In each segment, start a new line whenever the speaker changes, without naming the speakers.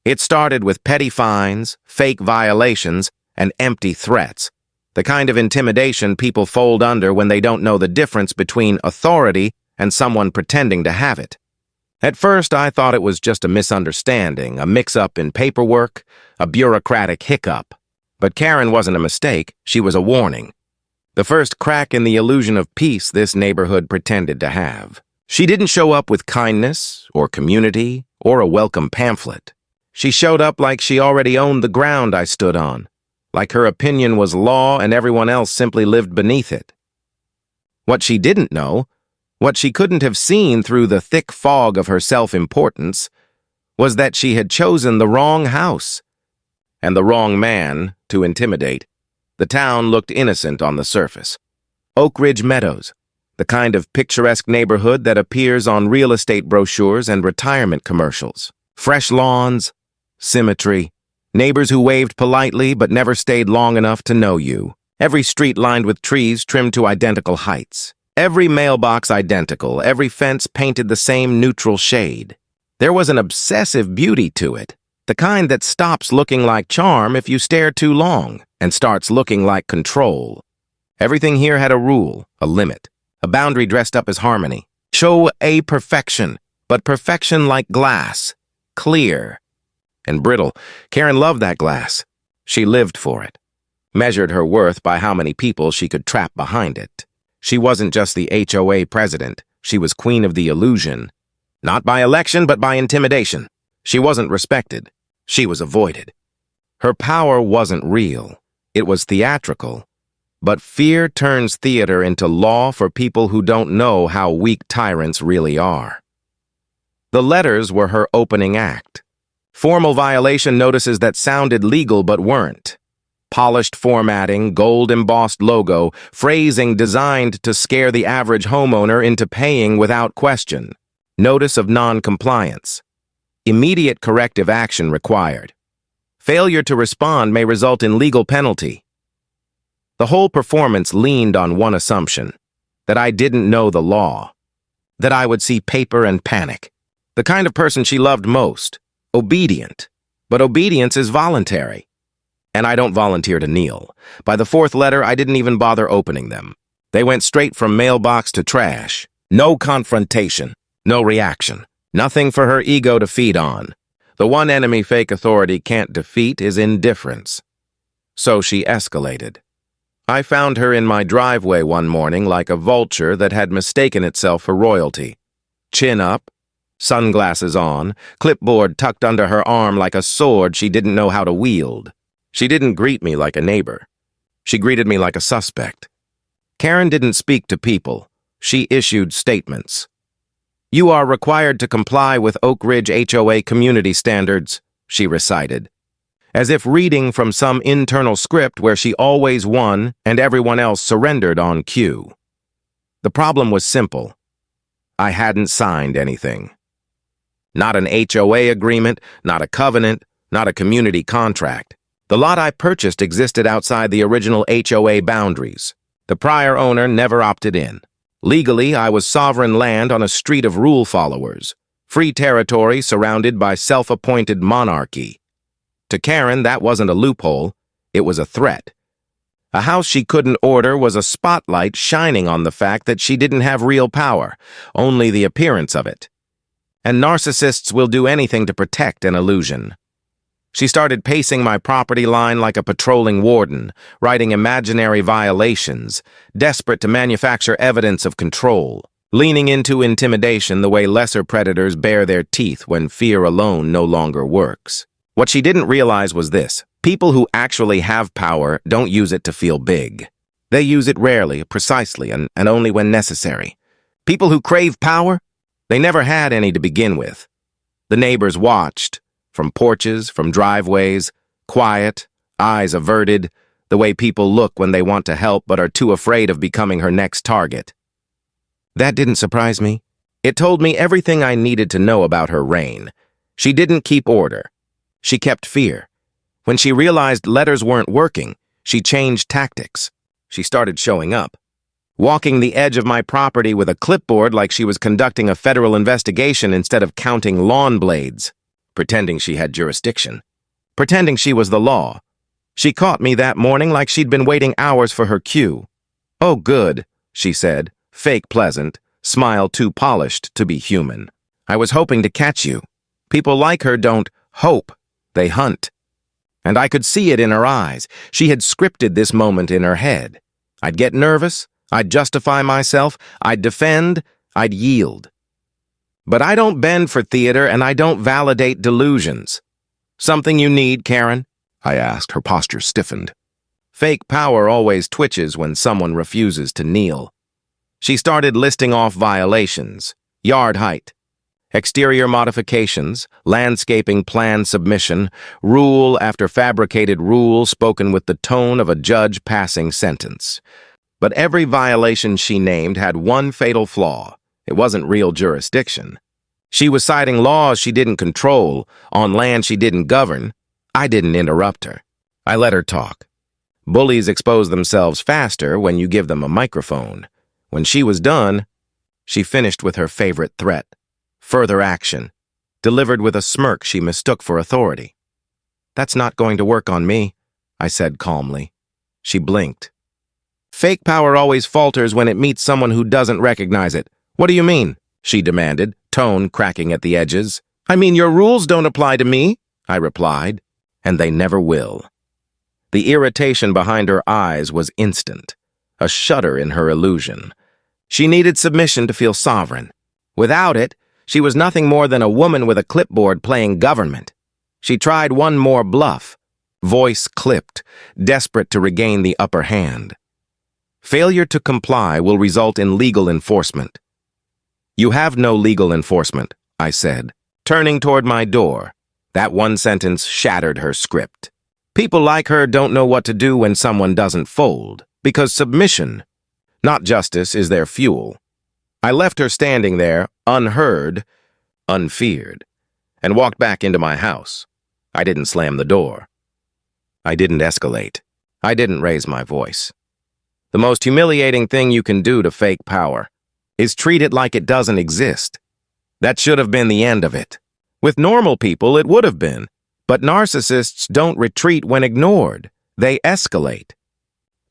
It started with petty fines, fake violations, and empty threats, the kind of intimidation people fold under when they don't know the difference between authority and someone pretending to have it. At first, I thought it was just a misunderstanding, a mix-up in paperwork, a bureaucratic hiccup. But Karen wasn't a mistake, she was a warning. The first crack in the illusion of peace this neighborhood pretended to have. She didn't show up with kindness, or community, or a welcome pamphlet. She showed up like she already owned the ground I stood on, like her opinion was law and everyone else simply lived beneath it. What she didn't know, what she couldn't have seen through the thick fog of her self-importance, was that she had chosen the wrong house and the wrong man to intimidate. The town looked innocent on the surface. Oak Ridge Meadows, the kind of picturesque neighborhood that appears on real estate brochures and retirement commercials. Fresh lawns, symmetry, neighbors who waved politely but never stayed long enough to know you. Every street lined with trees trimmed to identical heights. Every mailbox identical, every fence painted the same neutral shade. There was an obsessive beauty to it, the kind that stops looking like charm if you stare too long and starts looking like control. Everything here had a rule, a limit, a boundary dressed up as harmony. Show a perfection, but perfection like glass, clear and brittle. Karen loved that glass. She lived for it, measured her worth by how many people she could trap behind it. She wasn't just the HOA president, she was queen of the illusion. Not by election, but by intimidation. She wasn't respected, she was avoided. Her power wasn't real, it was theatrical. But fear turns theater into law for people who don't know how weak tyrants really are. The letters were her opening act. Formal violation notices that sounded legal but weren't. Polished formatting, gold-embossed logo, phrasing designed to scare the average homeowner into paying without question. Notice of non-compliance. Immediate corrective action required. Failure to respond may result in legal penalty. The whole performance leaned on one assumption, that I didn't know the law, that I would see paper and panic. The kind of person she loved most, obedient, but obedience is voluntary. And I don't volunteer to kneel. By the fourth letter, I didn't even bother opening them. They went straight from mailbox to trash. No confrontation, no reaction, nothing for her ego to feed on. The one enemy fake authority can't defeat is indifference. So she escalated. I found her in my driveway one morning like a vulture that had mistaken itself for royalty. Chin up, sunglasses on, clipboard tucked under her arm like a sword she didn't know how to wield. She didn't greet me like a neighbor. She greeted me like a suspect. Karen didn't speak to people. She issued statements. You are required to comply with Oak Ridge HOA community standards, she recited, as if reading from some internal script where she always won and everyone else surrendered on cue. The problem was simple. I hadn't signed anything. Not an HOA agreement, not a covenant, not a community contract. The lot I purchased existed outside the original HOA boundaries. The prior owner never opted in. Legally, I was sovereign land on a street of rule followers, free territory surrounded by self-appointed monarchy. To Karen, that wasn't a loophole, it was a threat. A house she couldn't order was a spotlight shining on the fact that she didn't have real power, only the appearance of it. And narcissists will do anything to protect an illusion. She started pacing my property line like a patrolling warden, writing imaginary violations, desperate to manufacture evidence of control, leaning into intimidation the way lesser predators bare their teeth when fear alone no longer works. What she didn't realize was this: people who actually have power don't use it to feel big. They use it rarely, precisely, and only when necessary. People who crave power, they never had any to begin with. The neighbors watched. From porches, from driveways, quiet, eyes averted, the way people look when they want to help but are too afraid of becoming her next target. That didn't surprise me. It told me everything I needed to know about her reign. She didn't keep order. She kept fear. When she realized letters weren't working, she changed tactics. She started showing up, walking the edge of my property with a clipboard like she was conducting a federal investigation instead of counting lawn blades. pretending she had jurisdiction, pretending she was the law. She caught me that morning like she'd been waiting hours for her cue. "Oh, good," she said, fake pleasant, smile too polished to be human. "I was hoping to catch you. People like her don't hope, they hunt." And I could see it in her eyes. She had scripted this moment in her head. I'd get nervous, I'd justify myself, I'd defend, I'd yield. But I don't bend for theater and I don't validate delusions. "Something you need, Karen?" I asked. Her posture stiffened. Fake power always twitches when someone refuses to kneel. She started listing off violations: yard height, exterior modifications, landscaping plan submission, rule after fabricated rule spoken with the tone of a judge passing sentence. But every violation she named had one fatal flaw. It wasn't real jurisdiction. She was citing laws she didn't control, on land she didn't govern. I didn't interrupt her. I let her talk. Bullies expose themselves faster when you give them a microphone. When she was done, she finished with her favorite threat: further action, delivered with a smirk she mistook for authority. "That's not going to work on me," I said calmly. She blinked. "Fake power always falters when it meets someone who doesn't recognize it." "What do you mean?" she demanded, tone cracking at the edges. "I mean, your rules don't apply to me," I replied, "and they never will." The irritation behind her eyes was instant, a shudder in her illusion. She needed submission to feel sovereign. Without it, she was nothing more than a woman with a clipboard playing government. She tried one more bluff, voice clipped, desperate to regain the upper hand. "Failure to comply will result in legal enforcement." "You have no legal enforcement," I said, turning toward my door. That one sentence shattered her script. People like her don't know what to do when someone doesn't fold, because submission, not justice, is their fuel. I left her standing there, unheard, unfeared, and walked back into my house. I didn't slam the door. I didn't escalate. I didn't raise my voice. The most humiliating thing you can do to fake power is treat it like it doesn't exist. That should have been the end of it. With normal people, it would have been. But narcissists don't retreat when ignored. They escalate.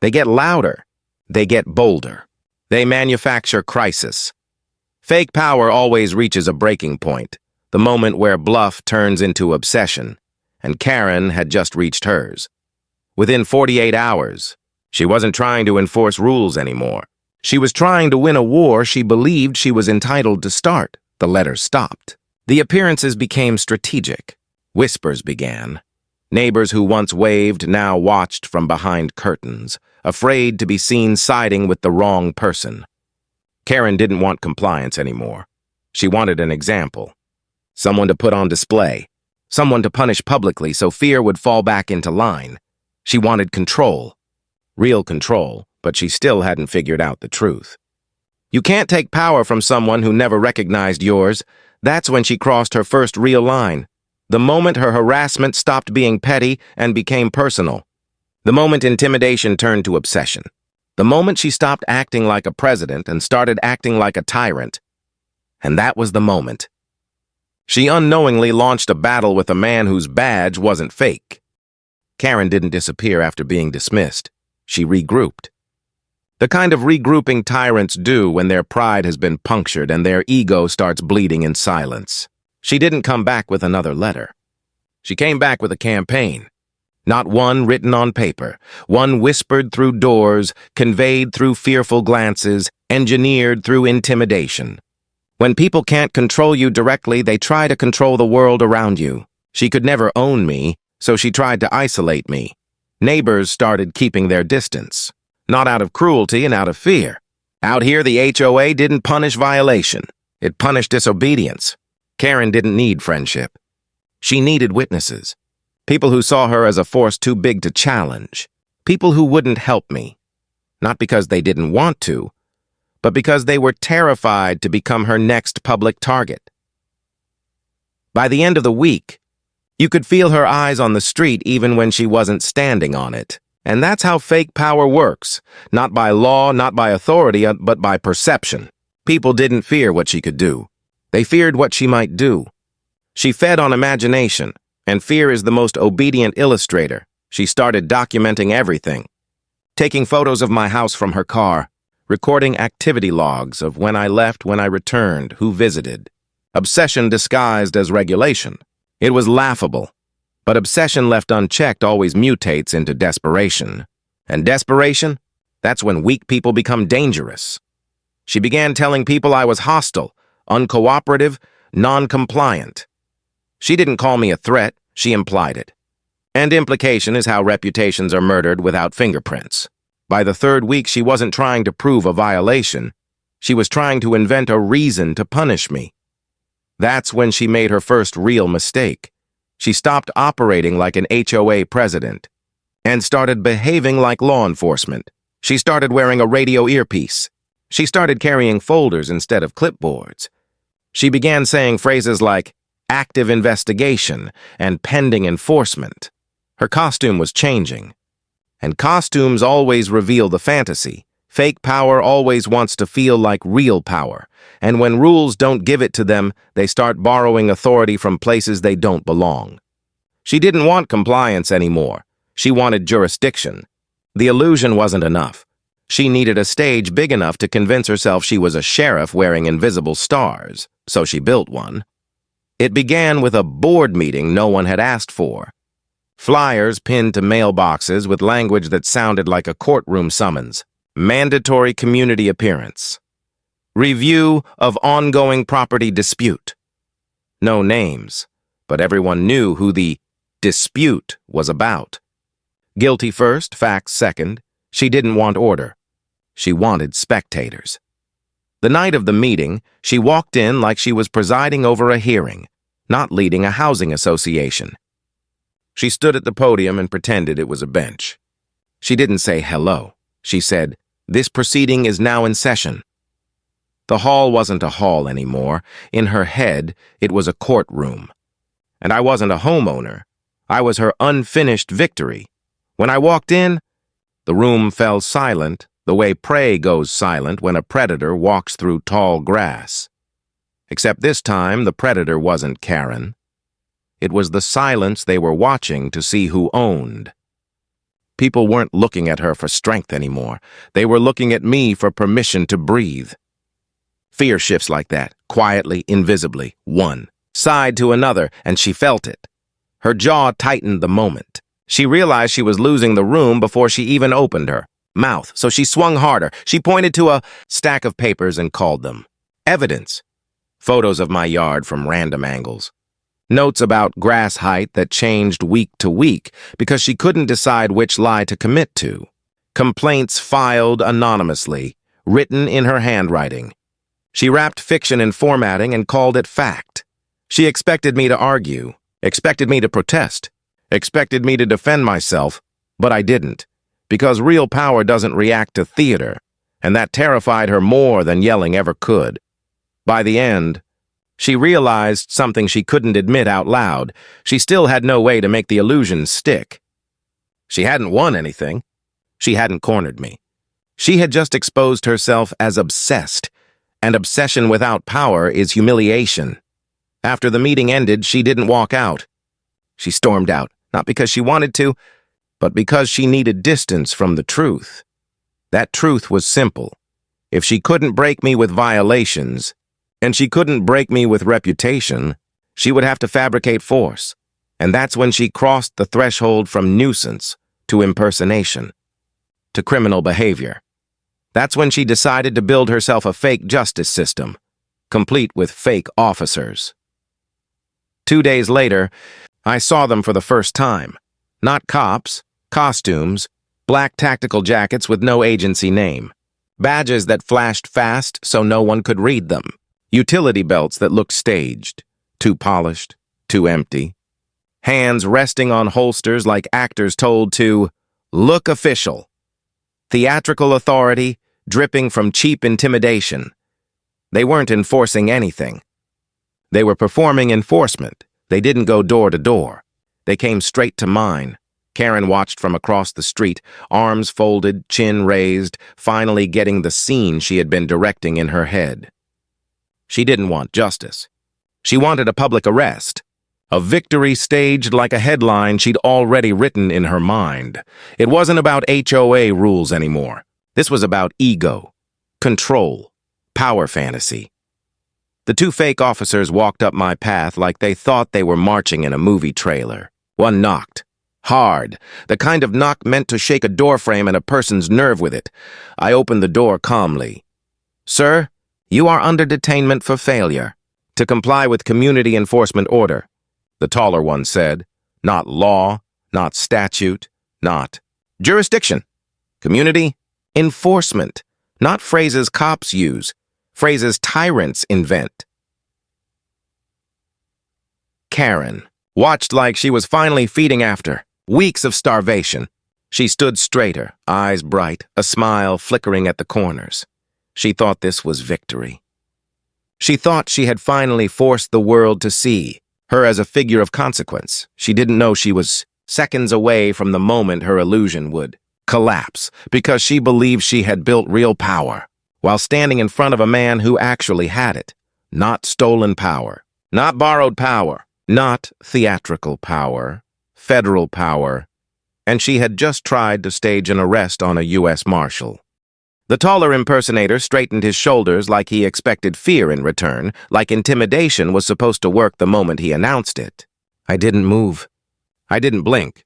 They get louder. They get bolder. They manufacture crisis. Fake power always reaches a breaking point, the moment where bluff turns into obsession, and Karen had just reached hers. Within 48 hours, she wasn't trying to enforce rules anymore. She was trying to win a war she believed she was entitled to start. The letters stopped. The appearances became strategic. Whispers began. Neighbors who once waved now watched from behind curtains, afraid to be seen siding with the wrong person. Karen didn't want compliance anymore. She wanted an example. Someone to put on display. Someone to punish publicly so fear would fall back into line. She wanted control. Real control, but she still hadn't figured out the truth. You can't take power from someone who never recognized yours. That's when she crossed her first real line. The moment her harassment stopped being petty and became personal. The moment intimidation turned to obsession. The moment she stopped acting like a president and started acting like a tyrant. And that was the moment. She unknowingly launched a battle with a man whose badge wasn't fake. Karen didn't disappear after being dismissed. She regrouped. The kind of regrouping tyrants do when their pride has been punctured and their ego starts bleeding in silence. She didn't come back with another letter. She came back with a campaign. Not one written on paper, one whispered through doors, conveyed through fearful glances, engineered through intimidation. When people can't control you directly, they try to control the world around you. She could never own me, so she tried to isolate me. Neighbors started keeping their distance, not out of cruelty and out of fear. Out here, the HOA didn't punish violation. It punished disobedience. Karen didn't need friendship. She needed witnesses. People who saw her as a force too big to challenge. People who wouldn't help me. Not because they didn't want to, but because they were terrified to become her next public target. By the end of the week, you could feel her eyes on the street even when she wasn't standing on it. And that's how fake power works. Not by law, not by authority, but by perception. People didn't fear what she could do. They feared what she might do. She fed on imagination, and fear is the most obedient illustrator. She started documenting everything, taking photos of my house from her car, recording activity logs of when I left, when I returned, who visited. Obsession disguised as regulation. It was laughable, but obsession left unchecked always mutates into desperation. And desperation? That's when weak people become dangerous. She began telling people I was hostile, uncooperative, non-compliant. She didn't call me a threat, she implied it. And implication is how reputations are murdered without fingerprints. By the third week, she wasn't trying to prove a violation. She was trying to invent a reason to punish me. That's when she made her first real mistake. She stopped operating like an HOA president and started behaving like law enforcement. She started wearing a radio earpiece. She started carrying folders instead of clipboards. She began saying phrases like active investigation and pending enforcement. Her costume was changing. And costumes always reveal the fantasy. Fake power always wants to feel like real power. And when rules don't give it to them, they start borrowing authority from places they don't belong. She didn't want compliance anymore. She wanted jurisdiction. The illusion wasn't enough. She needed a stage big enough to convince herself she was a sheriff wearing invisible stars, so she built one. It began with a board meeting no one had asked for. Flyers pinned to mailboxes with language that sounded like a courtroom summons. Mandatory community appearance. Review of ongoing property dispute. No names, but everyone knew who the dispute was about. Guilty first, facts second. She didn't want order. She wanted spectators. The night of the meeting, she walked in like she was presiding over a hearing, not leading a housing association. She stood at the podium and pretended it was a bench. She didn't say hello. She said, "This proceeding is now in session." The hall wasn't a hall anymore. In her head, it was a courtroom. And I wasn't a homeowner. I was her unfinished victory. When I walked in, the room fell silent, the way prey goes silent when a predator walks through tall grass. Except this time, the predator wasn't Karen. It was the silence they were watching to see who owned. People weren't looking at her for strength anymore. They were looking at me for permission to breathe. Fear shifts like that, quietly, invisibly, one side to another, and she felt it. Her jaw tightened the moment. She realized she was losing the room before she even opened her mouth, so she swung harder. She pointed to a stack of papers and called them evidence. Photos of my yard from random angles. Notes about grass height that changed week to week because she couldn't decide which lie to commit to. Complaints filed anonymously, written in her handwriting. She wrapped fiction in formatting and called it fact. She expected me to argue, expected me to protest, expected me to defend myself, but I didn't, because real power doesn't react to theater, and that terrified her more than yelling ever could. By the end, she realized something she couldn't admit out loud. She still had no way to make the illusion stick. She hadn't won anything. She hadn't cornered me. She had just exposed herself as obsessed, and obsession without power is humiliation. After the meeting ended, she didn't walk out. She stormed out, not because she wanted to, but because she needed distance from the truth. That truth was simple. If she couldn't break me with violations, and she couldn't break me with reputation, she would have to fabricate force. And that's when she crossed the threshold from nuisance to impersonation, to criminal behavior. That's when she decided to build herself a fake justice system, complete with fake officers. 2 days later, I saw them for the first time. Not cops, costumes, black tactical jackets with no agency name. Badges that flashed fast so no one could read them. Utility belts that looked staged, too polished, too empty. Hands resting on holsters like actors told to look official. Theatrical authority dripping from cheap intimidation. They weren't enforcing anything. They were performing enforcement. They didn't go door to door. They came straight to mine. Karen watched from across the street, arms folded, chin raised, finally getting the scene she had been directing in her head. She didn't want justice. She wanted a public arrest, A victory staged like a headline she'd already written in her mind. It wasn't about HOA rules anymore. This was about ego, control, power fantasy. The two fake officers walked up my path like they thought they were marching in a movie trailer. One knocked. Hard, the kind of knock meant to shake a doorframe and a person's nerve with it. I opened the door calmly. "Sir, you are under detainment for failure to comply with community enforcement order," the taller one said. Not law, not statute, not jurisdiction. Community enforcement, not phrases cops use, phrases tyrants invent. Karen watched like she was finally feeding after weeks of starvation. She stood straighter, eyes bright, a smile flickering at the corners. She thought this was victory. She thought she had finally forced the world to see her as a figure of consequence. She didn't know she was seconds away from the moment her illusion would collapse because she believed she had built real power while standing in front of a man who actually had it. Not stolen power, not borrowed power, not theatrical power, federal power, and she had just tried to stage an arrest on a U.S. Marshal. The taller impersonator straightened his shoulders like he expected fear in return, like intimidation was supposed to work the moment he announced it. I didn't move. I didn't blink.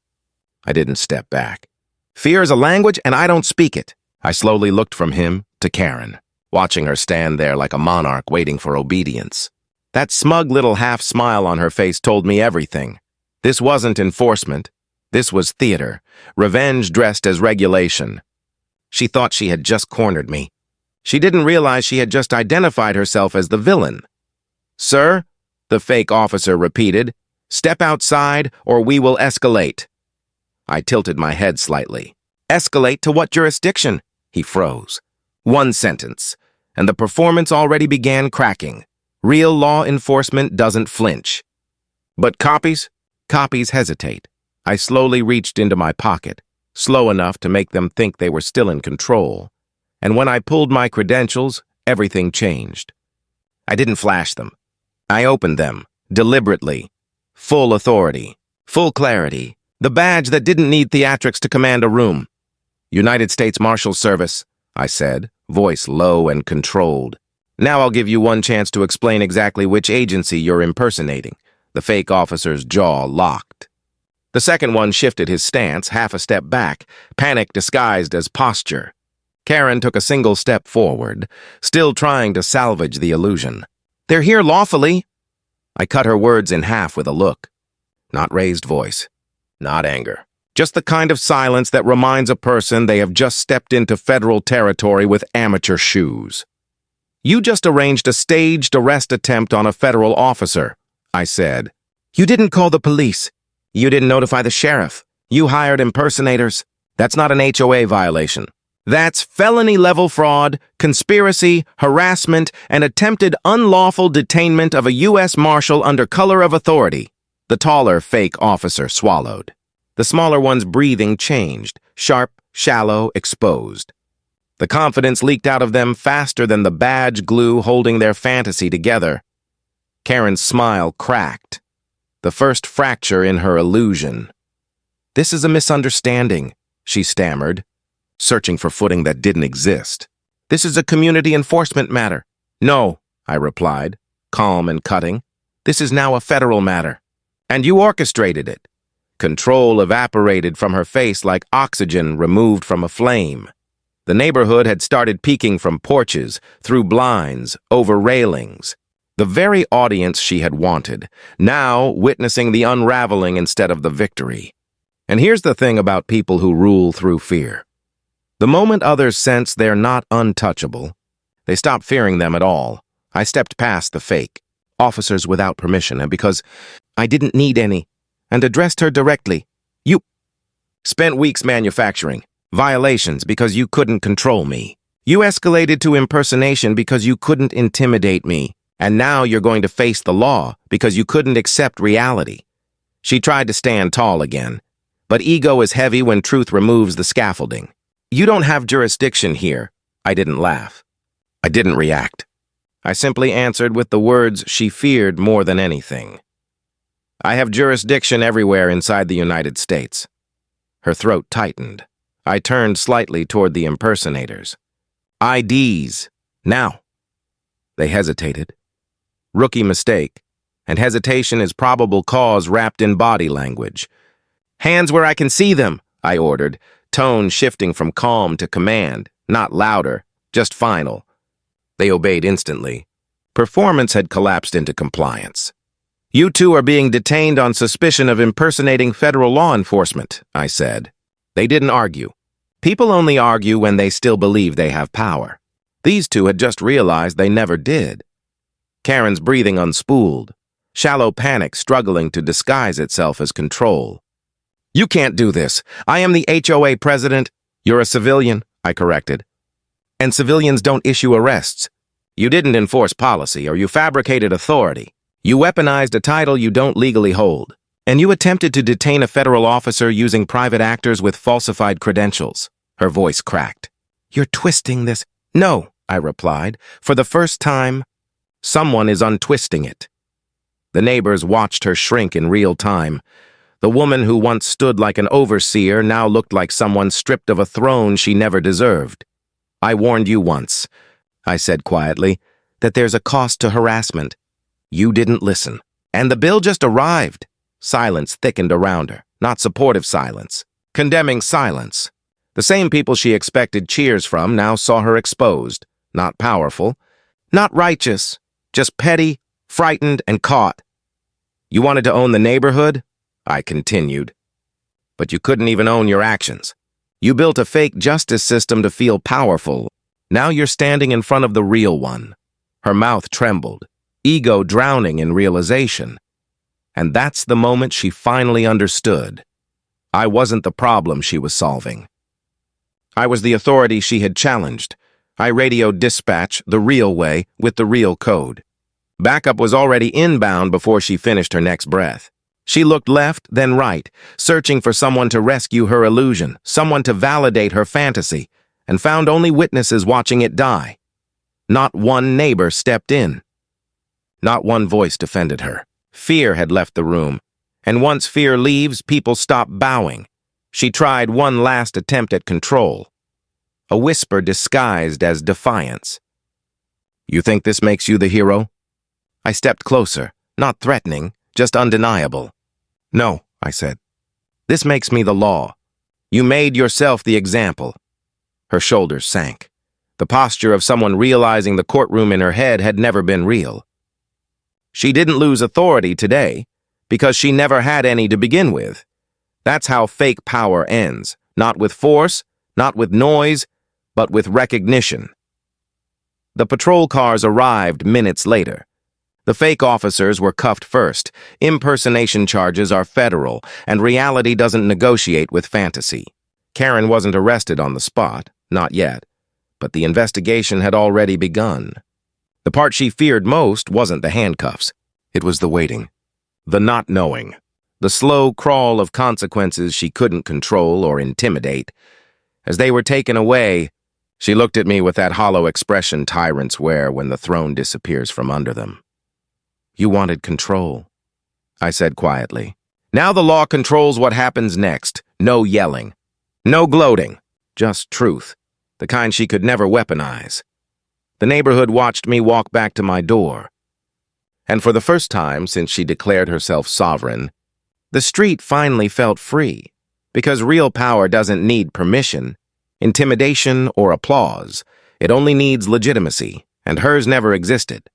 I didn't step back. Fear is a language, and I don't speak it. I slowly looked from him to Karen, watching her stand there like a monarch waiting for obedience. That smug little half-smile on her face told me everything. This wasn't enforcement. This was theater, revenge dressed as regulation. She thought she had just cornered me. She didn't realize she had just identified herself as the villain. "Sir," the fake officer repeated, "step outside or we will escalate." I tilted my head slightly. "Escalate to what jurisdiction?" He froze. One sentence, and the performance already began cracking. Real law enforcement doesn't flinch. But copies? Copies hesitate. I slowly reached into my pocket, slow enough to make them think they were still in control. And when I pulled my credentials, everything changed. I didn't flash them. I opened them, deliberately. Full authority, full clarity, the badge that didn't need theatrics to command a room. "United States Marshal Service," I said, voice low and controlled. "Now I'll give you one chance to explain exactly which agency you're impersonating." The fake officer's jaw locked. The second one shifted his stance half a step back, panic disguised as posture. Karen took a single step forward, still trying to salvage the illusion. "They're here lawfully." I cut her words in half with a look. Not raised voice, not anger. Just the kind of silence that reminds a person they have just stepped into federal territory with amateur shoes. "You just arranged a staged arrest attempt on a federal officer," I said. "You didn't call the police. You didn't notify the sheriff. You hired impersonators. That's not an HOA violation. That's felony-level fraud, conspiracy, harassment, and attempted unlawful detainment of a U.S. Marshal under color of authority." The taller fake officer swallowed. The smaller one's breathing changed, sharp, shallow, exposed. The confidence leaked out of them faster than the badge glue holding their fantasy together. Karen's smile cracked. The first fracture in her illusion. "This is a misunderstanding," she stammered, searching for footing that didn't exist. "This is a community enforcement matter." "No," I replied, calm and cutting. "This is now a federal matter. And you orchestrated it." Control evaporated from her face like oxygen removed from a flame. The neighborhood had started peeking from porches, through blinds, over railings. The very audience she had wanted, now witnessing the unraveling instead of the victory. And here's the thing about people who rule through fear. The moment others sense they're not untouchable, they stop fearing them at all. I stepped past the fake, officers without permission, and because I didn't need any, and addressed her directly. "You spent weeks manufacturing violations because you couldn't control me. You escalated to impersonation because you couldn't intimidate me. And now you're going to face the law because you couldn't accept reality." She tried to stand tall again. But ego is heavy when truth removes the scaffolding. "You don't have jurisdiction here." I didn't laugh. I didn't react. I simply answered with the words she feared more than anything. I have jurisdiction everywhere inside the United States. Her throat tightened. I turned slightly toward the impersonators. IDs. Now. They hesitated. Rookie mistake. And hesitation is probable cause wrapped in body language. Hands where I can see them, I ordered, tone shifting from calm to command, not louder, just final. They obeyed instantly. Performance had collapsed into compliance. You two are being detained on suspicion of impersonating federal law enforcement, I said. They didn't argue. People only argue when they still believe they have power. These two had just realized they never did. Karen's breathing unspooled, shallow panic struggling to disguise itself as control. You can't do this. I am the HOA president. You're a civilian, I corrected. And civilians don't issue arrests. You didn't enforce policy, or you fabricated authority. You weaponized a title you don't legally hold. And you attempted to detain a federal officer using private actors with falsified credentials. Her voice cracked. You're twisting this. No, I replied. For the first time, someone is untwisting it. The neighbors watched her shrink in real time. The woman who once stood like an overseer now looked like someone stripped of a throne she never deserved. I warned you once, I said quietly, that there's a cost to harassment. You didn't listen. And the bill just arrived. Silence thickened around her, not supportive silence, condemning silence. The same people she expected cheers from now saw her exposed, not powerful, not righteous, just petty, frightened, and caught. You wanted to own the neighborhood? I continued. But you couldn't even own your actions. You built a fake justice system to feel powerful. Now you're standing in front of the real one. Her mouth trembled, ego drowning in realization. And that's the moment she finally understood. I wasn't the problem she was solving. I was the authority she had challenged. I radioed dispatch the real way with the real code. Backup was already inbound before she finished her next breath. She looked left, then right, searching for someone to rescue her illusion, someone to validate her fantasy, and found only witnesses watching it die. Not one neighbor stepped in. Not one voice defended her. Fear had left the room, and once fear leaves, people stop bowing. She tried one last attempt at control. A whisper disguised as defiance. You think this makes you the hero? I stepped closer, not threatening, just undeniable. No, I said. This makes me the law. You made yourself the example. Her shoulders sank. The posture of someone realizing the courtroom in her head had never been real. She didn't lose authority today, because she never had any to begin with. That's how fake power ends, not with force, not with noise, but with recognition. The patrol cars arrived minutes later. The fake officers were cuffed first. Impersonation charges are federal, and reality doesn't negotiate with fantasy. Karen wasn't arrested on the spot, not yet, but the investigation had already begun. The part she feared most wasn't the handcuffs. It was the waiting, the not knowing, the slow crawl of consequences she couldn't control or intimidate. As they were taken away, she looked at me with that hollow expression tyrants wear when the throne disappears from under them. You wanted control, I said quietly. Now the law controls what happens next. No yelling. No gloating. Just truth. The kind she could never weaponize. The neighborhood watched me walk back to my door. And for the first time since she declared herself sovereign, the street finally felt free. Because real power doesn't need permission, intimidation, or applause. It only needs legitimacy, and hers never existed.